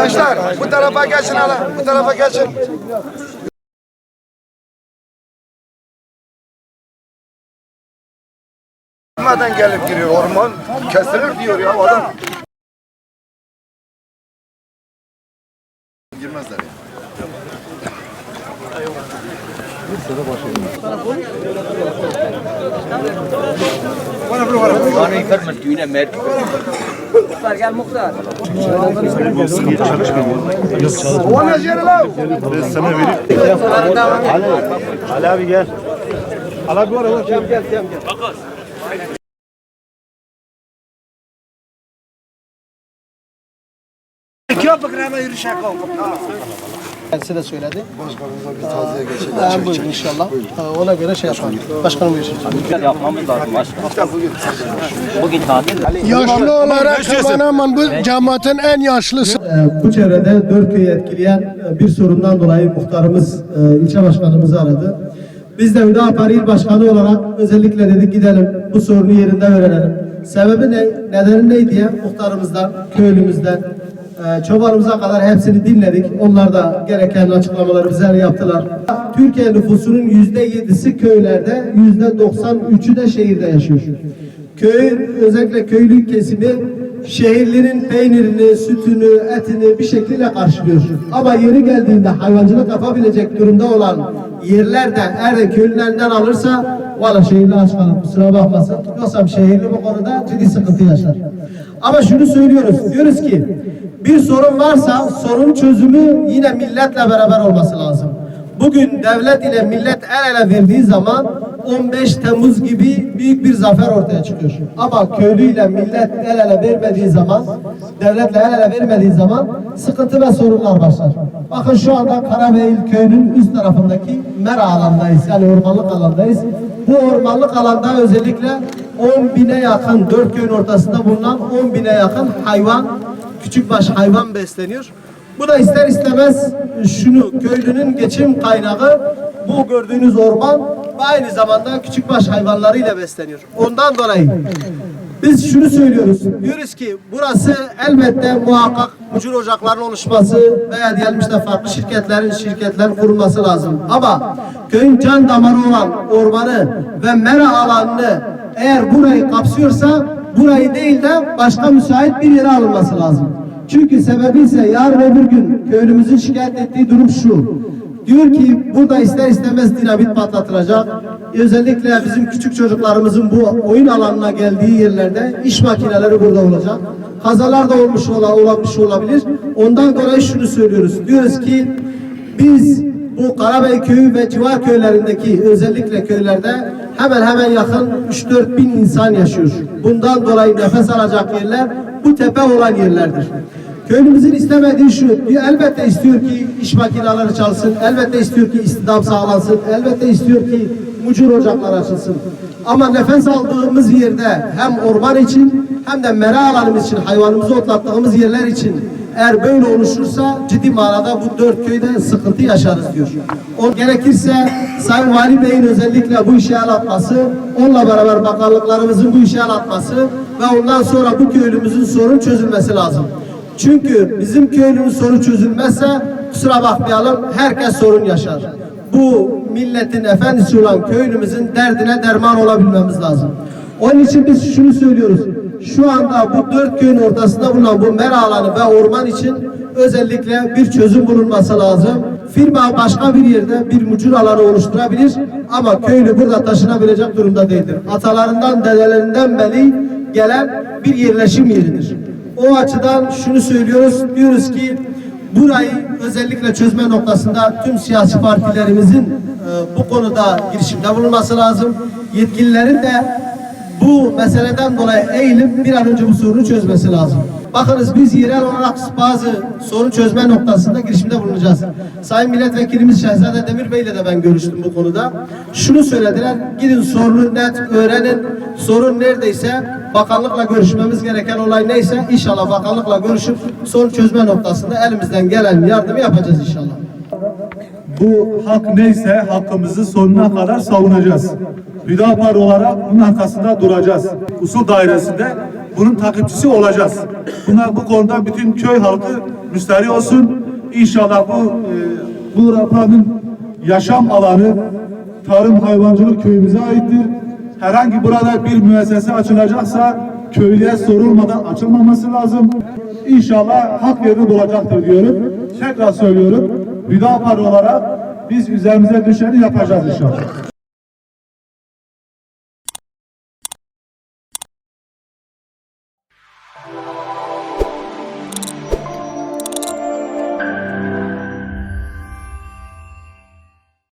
Gençler bu tarafa geçin hala. Bu tarafa geçin. Ormandan gelip giriyor. Orman kesilir diyor ya adam. Girmezler ya. Bana yıkarmış düğüne mert. Muhtar gel Muhtar. O ne yeri lan? Ben sana vereyim. Ali abi gel. Ali abi var gel. Kendisi de söyledi. Başkanımıza bir taziye geçelim. Buyurun inşallah. Ona göre şey yapalım. Başkanım buyursun. Yapmamız lazım başkan. Bugün tatil. Yaşlı olarak hemen hemen bu cemaatin en yaşlısı. Bu çevrede 4 köyü etkileyen bir sorundan dolayı muhtarımız, ilçe başkanımızı aradı. Biz de Hüdapar İl Başkanı olarak özellikle dedik gidelim bu sorunu yerinde öğrenelim. Sebebi ne, nedeni ne diye muhtarımızdan, köylümüzden, çobanımıza kadar hepsini dinledik. Onlar da gereken açıklamaları bize yaptılar. Türkiye nüfusunun %7'si köylerde, %93'ü de şehirde yaşıyor. Köy, özellikle köylü kesimi şehirlerin peynirini, sütünü, etini bir şekilde karşılıyor. Ama yeri geldiğinde hayvancılık yapabilecek durumda olan yerlerde eğer köylülerinden alırsa valla şehirli aç kalır. Kusura bakmasın. Yoksa şehirli bu konuda ciddi sıkıntı yaşar. Ama şunu söylüyoruz. Diyoruz ki bir sorun varsa sorun çözümü yine milletle beraber olması lazım. Bugün devlet ile millet el ele verdiği zaman 15 Temmuz gibi büyük bir zafer ortaya çıkıyor. Ama köylü ile millet el ele vermediği zaman, devletle el ele vermediği zaman sıkıntı ve sorunlar başlar. Bakın şu anda Karabeyil köyünün üst tarafındaki mera alandayız. Yani ormanlık alandayız. Bu ormanlık alanda özellikle 10.000'e yakın, 4 köyün ortasında bulunan 10.000'e yakın hayvan, küçükbaş hayvan besleniyor. Bu da ister istemez şunu, köylünün geçim kaynağı bu gördüğünüz orman ve aynı zamanda küçükbaş hayvanlarıyla besleniyor. Ondan dolayı biz şunu söylüyoruz. Diyoruz ki burası elbette muhakkak mucur ocaklarının oluşması veya diyelim işte farklı şirketlerin kurulması lazım. Ama köyün can damarı olan ormanı ve mera alanını eğer burayı kapsıyorsa burayı değil de başka müsait bir yere alınması lazım. Çünkü sebebi ise yarın öbür gün köylümüzün şikayet ettiği durum şu. Diyor ki burada ister istemez dinamit patlatılacak. Özellikle bizim küçük çocuklarımızın bu oyun alanına geldiği yerlerde iş makineleri burada olacak. Kazalar da olmuş olabilir. Ondan dolayı şunu söylüyoruz. Diyoruz ki biz bu Karabey köyü ve civar köylerindeki özellikle köylerde hemen yakın 3-4 bin insan yaşıyor. Bundan dolayı nefes alacak yerler bu tepe olan yerlerdir. Köylümüzün istemediği şu, elbette istiyor ki iş makineleri çalışsın, elbette istiyor ki istihdam sağlansın, elbette istiyor ki mucur ocakları açılsın. Ama nefes aldığımız yerde hem orman için hem de mera alanımız için, hayvanımızı otlattığımız yerler için eğer böyle oluşursa ciddi manada bu 4 köyde sıkıntı yaşarız diyor. O gerekirse Sayın Vali Bey'in özellikle bu işe el atması, onunla beraber bakanlıklarımızın bu işe el atması ve ondan sonra bu köylümüzün sorun çözülmesi lazım. Çünkü bizim köylünün sorun çözülmezse kusura bakmayalım herkes sorun yaşar. Bu milletin efendisi olan köylümüzün derdine derman olabilmemiz lazım. Onun için biz şunu söylüyoruz. Şu anda bu 4 köyün ortasında bulunan bu mera alanı ve orman için özellikle bir çözüm bulunması lazım. Firma başka bir yerde bir mucur alanı oluşturabilir ama köylü burada taşınabilecek durumda değildir. Atalarından, dedelerinden beri gelen bir yerleşim yeridir. O açıdan şunu söylüyoruz, diyoruz ki burayı özellikle çözme noktasında tüm siyasi partilerimizin bu konuda girişimde bulunması lazım. Yetkililerin de bu meseleden dolayı eğilip bir an önce bu sorunu çözmesi lazım. Bakınız biz yerel olarak bazı sorun çözme noktasında girişimde bulunacağız. Sayın Milletvekilimiz Şehzade Demir Bey ile de ben görüştüm bu konuda. Şunu söylediler, gidin sorunu net öğrenin, sorun neredeyse bakanlıkla görüşmemiz gereken olay neyse inşallah bakanlıkla görüşüp sorun çözme noktasında elimizden gelen yardımı yapacağız inşallah. Bu hak neyse hakkımızı sonuna kadar savunacağız. Hüdapar olarak bunun arkasında duracağız. Usul dairesinde bunun takipçisi olacağız. Bu konuda bütün köy halkı müsterih olsun. İnşallah bu rapanın yaşam alanı tarım hayvancılık köyümüze aittir. Herhangi burada bir müessese açılacaksa köylüye sorulmadan açılmaması lazım. İnşallah hak yerini bulacaktır diyorum. Tekrar söylüyorum. Hüdapar olarak biz üzerimize düşeni yapacağız inşallah.